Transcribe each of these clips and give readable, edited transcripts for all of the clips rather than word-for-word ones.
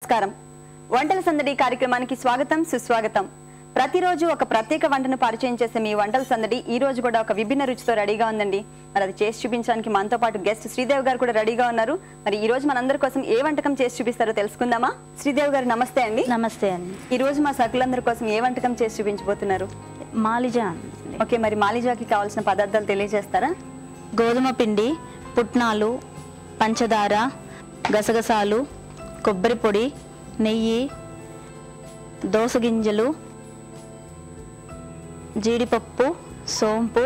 నమస్కారం. వంటల సందడి కార్యక్రమానికి స్వాగతం సుస్వాగతం. ప్రతిరోజు ఒక ప్రత్యేక వంటను పరిచయం చేసే మీ వంటల సందడి ఈ రోజు కూడా ఒక విభిన్న రుచితో రెడీగా ఉందండి. మరి అది చేసి చూపించడానికి మనతో పాటు గెస్ట్ శ్రీదేవి గారు కూడా రెడీగా ఉన్నారు. మరి ఈ రోజు మనందరి కోసం ఏ వంటకం చేసి చూపిస్తారో తెలుసుకుందామా? శ్రీదేవి గారు నమస్తే అండి. నమస్తే అండి. ఈ రోజు మా సకులందరి కోసం ఏ వంటకం చేసి చూపించబోతున్నారు? మాలిజా. ఓకే, మరి మాలిజాకి కావాల్సిన పదార్థాలు తెలియజేస్తారా? గోధుమ పిండి, పుట్నాలు, పంచదార, గసగసాలు, కొబ్బరి పొడి, నెయ్యి, దోస గింజలు, జీడిపప్పు, సోంపు,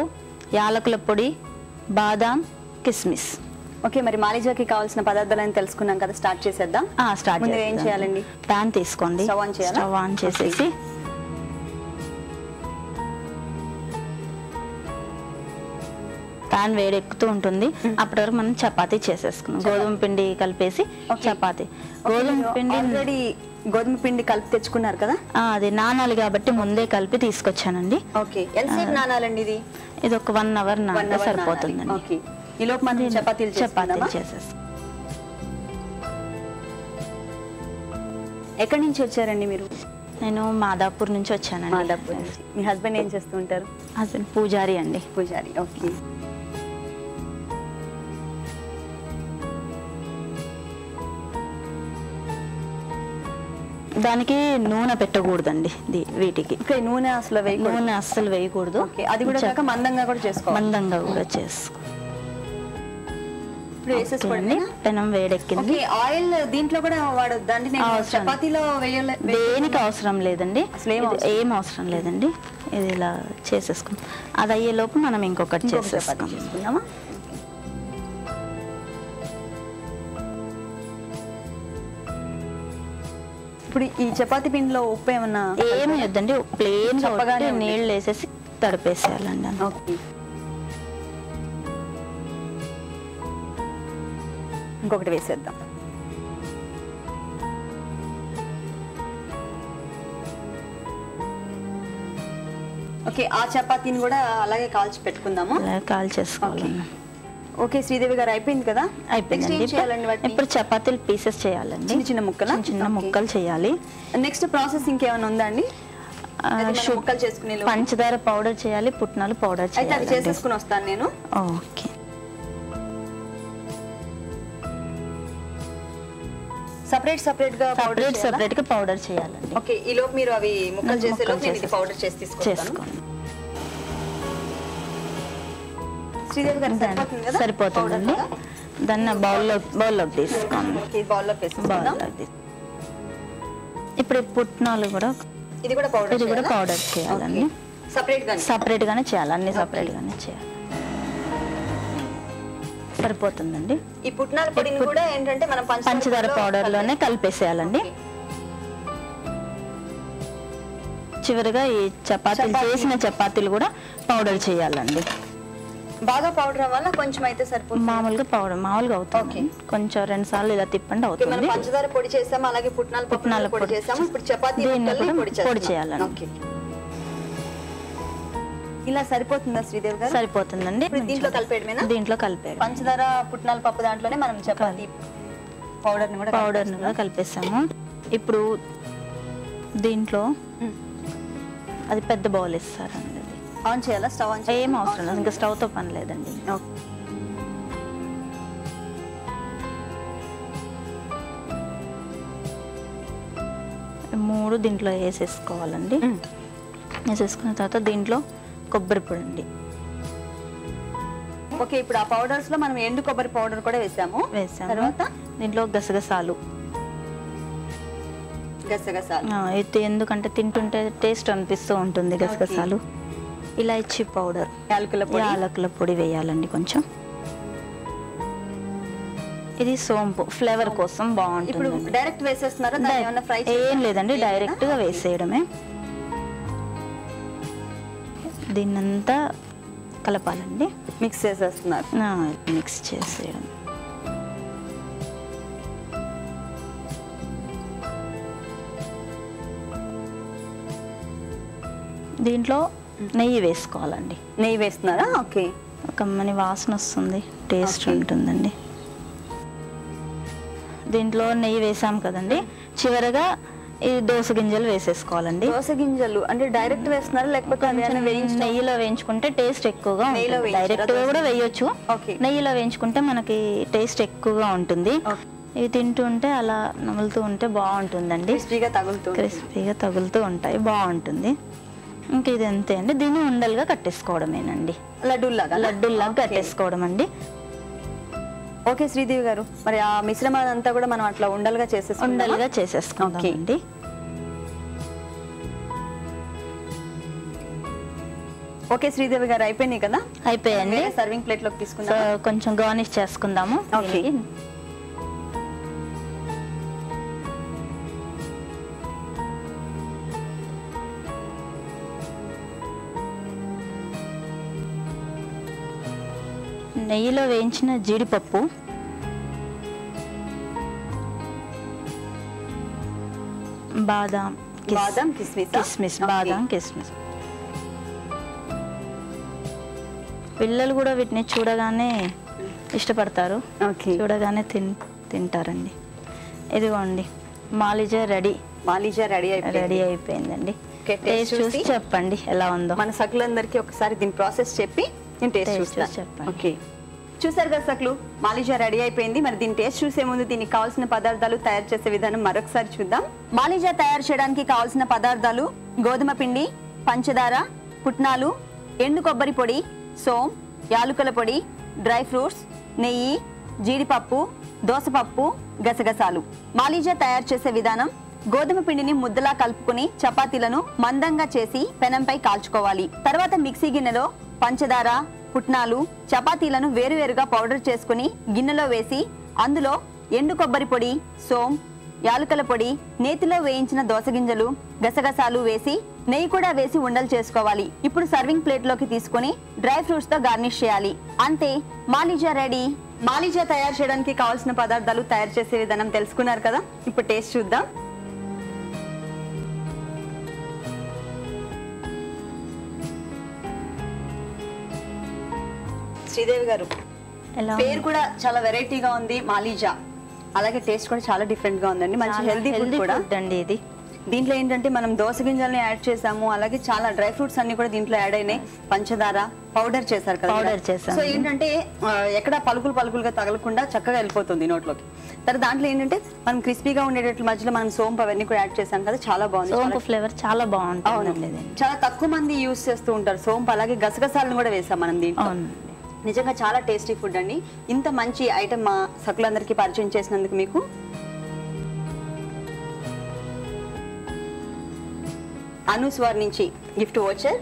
యాలకుల పొడి, బాదాం, కిస్మిస్. ఓకే, మరి మాలిజాకి కావాల్సిన పదార్థాలని తెలుసుకున్నాం కదా, స్టార్ట్ చేసేద్దాం. ముందు ఏం చేయాలండి? ప్యాన్ తీసుకోండి. స్టవ్ ఆన్ చేసేసి ప్యాన్ వేడెక్కుతూ ఉంటుంది. అప్పటి వరకు మనం చపాతీ చేసేసుకున్నాం. గోధుమ పిండి కలిపేసి చపాతీ. గోధుమ పిండి కలిపి తెచ్చుకున్నారు కదా, అది నానాలి కాబట్టి ముందే కలిపి తీసుకొచ్చానండి. ఓకే, ఎంతసేపు నానాలండి? ఇది ఒక 1 అవర్ నానితే సరిపోతుందండి. ఓకే, ఈ లోపు మనం చపాతీలు చేసేస్తాం. ఎక్కడి నుంచి వచ్చారండి మీరు? నేను మాదాపూర్ నుంచి వచ్చానండి. మాదాపూర్ నుంచి. మీ హస్బెండ్ ఏం చేస్తూ ఉంటారు? హస్బెండ్ పూజారి అండి. పూజారి. ఓకే, దానికి నూనె పెట్టకూడదండి వీటికి. నూనె అస్సలు వేయకూడదు. అది కూడా మందంగా కూడా చేసుకోవాలి. మందంగా కూడా చేసుకో. పెనం వేడెక్కింది. ఆయిల్ దీంట్లో కూడా వాడొద్దండి? చపాతీలో దేనికి అవసరం లేదండి, ఏం అవసరం లేదండి. ఇది ఇలా చేసేసుకుందాం. అది అయ్యేలోపు మనం ఇంకొకటి చేసేసుకుందామా? ఇప్పుడు ఈ చపాతీ పిండిలో ఉప్పు ఏమన్నా? ఏమి వద్దండి, ప్లేన్ నీళ్ళు వేసేసి తడిపేసేయాలండి. ఓకే, ఇంకొకటి వేసేద్దాం. ఓకే, ఆ చపాతీని కూడా అలాగే కాల్చి పెట్టుకుందాము. కాల్చేసుకోవాలి. ఓకే శ్రీదేవి గారు, అయిపోయింది కదా? అయిపోయింది. ఇప్పుడు చపాతీలు పీసెస్ చేయాలండి. చిన్న ముక్కలు చేయాలి. నెక్స్ట్ ప్రాసెస్ ఇంకేమైనా ఉందా అండి? ముక్కలు చేసుకునే పంచదార పౌడర్ చేయాలి, పుట్నాలు పౌడర్ చేయాలి. అది చేసేసుకుని వస్తాను నేను. ఓకే, సెపరేట్ గా పౌడర్ చేయాలండి. ఓకే, ఈ లోపు మీరు అవి ముక్కలు చేసే లోపు నేను ఇది పౌడర్ చేసి తీసుకుంటాను. శ్రీదేవి గారు, సరిపోతుందండి. దాన్ని బౌల్లోకి తీసుకోండి. ఇప్పుడు పుట్నాలు కూడా ఇది కూడా పౌడర్ చేయాలండి. సపరేట్ గానే చేయాలి, అన్ని సపరేట్ గానే చేయాలి. సరిపోతుందండి. ఈ పుట్నాల పొడిని కూడా ఏంటంటే మనం పంచదార పౌడర్ లోనే కలిపేసేయాలండి. చివరిగా ఈ చేసిన చపాతీలు కూడా పౌడర్ చేయాలండి. బాగా పౌడర్ అవ్వాలా? కొంచెం అయితే సరిపోతుంది. మామూలుగా అవుతుంది. కొంచెం 2 సార్లు ఇలా తిప్పండి అవుతుంది. మనం పంచదార పొడి చేసాము, అలాగే పుట్నాల పొడి చేసాము. ఇప్పుడు చపాతీ పొడి చేయాలండి. ఇలా సరిపోతుందా శ్రీదేవి గారు? సరిపోతుందండి. దీంట్లో కలిపేయడం. పంచదార పుట్నాల పప్పు దాంట్లోనే మనం చపాతీ పౌడర్ని కూడా కలిపేసాము. ఇప్పుడు దీంట్లో అది పెద్ద బౌల్ ఇస్తారండి. ఆన్ చేయాలా? Stove on? ఏం అవసరం లేదు, ఇంకా స్టవ్ తో పని లేదండి. 3 దీంట్లో వేసేసుకోవాలండి. వేసేసుకున్న తర్వాత దీంట్లో కొబ్బరి పొడి అండి. ఓకే, ఇప్పుడు ఆ పౌడర్స్ లో మనం ఎండు కొబ్బరి పౌడర్ కూడా వేసాము. తర్వాత దీంట్లో గసగసాలు. ఎందుకంటే తింటుంటే టేస్ట్ అనిపిస్తూ ఉంటుంది గసగసాలు. ఇలాచి పౌడర్, యాలకుల పొడి వేయాలండి కొంచెం. ఇది సోంపు ఫ్లేవర్ కోసం బాగుంటుంది. డైరెక్ట్ వేసేస్తున్నారా? ఏం లేదండి, డైరెక్ట్ గా వేసేయడమే. దీన్నంతా కలపాలండి. మిక్స్ చేసేస్తున్నారు. మిక్స్ చేసేయడం. దీంట్లో నెయ్యి వేసుకోవాలండి. నెయ్యి వేస్తున్నారా? ఓకే, కమ్మని వాసన వస్తుంది, టేస్ట్ ఉంటుందండి. దీంట్లో నెయ్యి వేసాం కదండి, చివరగా ఈ దోస గింజలు వేసేసుకోవాలండి. దోస గింజలు అంటే డైరెక్ట్ వేస్తున్నారా లేకపోతే నెయ్యిలో వేయించుకుంటే టేస్ట్ ఎక్కువగా ఉంటుంది. డైరెక్ట్ గా కూడా వేయొచ్చు, నెయ్యిలో వేయించుకుంటే మనకి టేస్ట్ ఎక్కువగా ఉంటుంది. ఇవి తింటుంటే అలా నములుతూ ఉంటే బాగుంటుందండి, క్రిస్పీగా తగులుతూ ఉంటాయి, బాగుంటుంది. ఇంక ఇది అంతే అండి. దీన్ని ఉండలుగా కట్టేసుకోవడమేనండి, లడ్డూల్లాగా కట్టేసుకోవడం అండి. ఓకే శ్రీదేవి గారు, మరి ఆ మిశ్రమాన్ని అంతా కూడా మనం అట్లా ఉండలుగా చేసేసుకుందామండి. ఓకే శ్రీదేవి గారు, అయిపోయినాయి కదా? అయిపోయాయండి. సర్వింగ్ ప్లేట్ లోకి తీసుకుందాం, కొంచెం గార్నిష్ చేసుకుందాము. ఓకే, నెయ్యిలో వేయించిన జీడిపప్పు, బాదాం కిస్మిస్, పిల్లలు కూడా వీటిని చూడగానే ఇష్టపడతారు, చూడగానే తింటారండి. ఇదిగోండి మాలిజా రెడీ అయిపోయిందండి. టేస్ట్ చూసి చెప్పండి ఎలా ఉందో. మన సకులందరికీ ఒకసారి దీని ప్రాసెస్ చెప్పి చెప్పండి. ఓకే, చూసారు కదా సకులు, మాలిజా రెడీ అయిపోయింది. మరి దీని టేస్ట్ చూసే ముందు దీనికి కావాల్సిన పదార్థాలు, తయారు చేసే విధానం మరొకసారి చూద్దాం. మాలిజా తయారు చేయడానికి కావాల్సిన పదార్థాలు: గోధుమ పిండి, పంచదార, పుట్నాలు, ఎండు కొబ్బరి పొడి, సోం, యాలుకల పొడి, డ్రై ఫ్రూట్స్, నెయ్యి, జీడిపప్పు, దోసపప్పు, గసగసాలు. మాలిజా తయారు చేసే విధానం: గోధుమ పిండిని ముద్దలా కలుపుకుని చపాతీలను మందంగా చేసి పెనంపై కాల్చుకోవాలి. తర్వాత మిక్సీ గిన్నెలో పంచదార, పుట్నాలు, చపాతీలను వేరువేరుగా పౌడర్ చేసుకుని గిన్నెలో వేసి అందులో ఎండు కొబ్బరి పొడి, సోం, యాలుకల పొడి, నేతిలో వేయించిన దోస గింజలు, గసగసాలు వేసి నెయ్యి కూడా వేసి ఉండలు చేసుకోవాలి. ఇప్పుడు సర్వింగ్ ప్లేట్ లోకి తీసుకుని డ్రై ఫ్రూట్స్ తో గార్నిష్ చేయాలి. అంతే, మాలిజా రెడీ. మాలిజా తయారు చేయడానికి కావాల్సిన పదార్థాలు, తయారు చేసే విధానం తెలుసుకున్నారు కదా. ఇప్పుడు టేస్ట్ చూద్దాం. శ్రీదేవి గారు, పేరు కూడా చాలా వెరైటీగా ఉంది, మాలిజా. అలాగే టేస్ట్ కూడా చాలా డిఫరెంట్ గా ఉందండి, మంచి హెల్దీ ఫుడ్ కూడా అండి ఇది. దీంట్లో ఏంటంటే మనం దోస గింజల్ని యాడ్ చేసాము, అలాగే చాలా డ్రై ఫ్రూట్స్ అన్ని కూడా దీంట్లో యాడ్ అయినాయి, పంచదార పౌడర్ చేశారు కదా. సో ఏంటంటే ఎక్కడ పలుకులుగా తగలకుండా చక్కగా వెళ్ళిపోతుంది నోట్లోకి. తర్వాత దాంట్లో ఏంటంటే మనం క్రిస్పీగా ఉండేటట్లు మధ్యలో మనం సోంపు అవన్నీ కూడా యాడ్ చేసాం కదా, చాలా బాగుంది. సోంపు ఫ్లేవర్ చాలా బాగుంటుంది. చాలా తక్కువ మంది యూస్ చేస్తూ ఉంటారు సోంపు. అలాగే గసగసాలను కూడా వేసాం మనం దీంట్లో. నిజంగా చాలా టేస్టీ ఫుడ్ అండి. ఇంత మంచి ఐటమ్ మా సకులందరికీ పరిచయం చేసినందుకు మీకు అనుస్వార్ నుంచి గిఫ్ట్ వోచర్,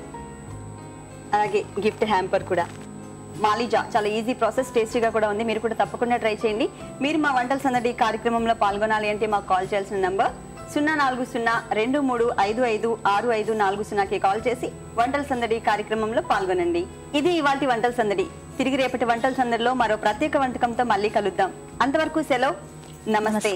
అలాగే గిఫ్ట్ హ్యాంపర్ కూడా. మాలిజా చాలా ఈజీ ప్రాసెస్, టేస్టీగా కూడా ఉంది. మీరు కూడా తప్పకుండా ట్రై చేయండి. మీరు మా వంటల సందడి కార్యక్రమంలో పాల్గొనాలి అంటే మాకు కాల్ చేయాల్సిన నంబర్ 04023556540కి కాల్ చేసి వంటల సందడి కార్యక్రమంలో పాల్గొనండి. ఇది ఇవాల్టి వంటల సందడి. తిరిగి రేపటి వంటల సందడిలో మరో ప్రత్యేక వంటకంతో మళ్ళీ కలుద్దాం. అంతవరకు సెలవు, నమస్తే.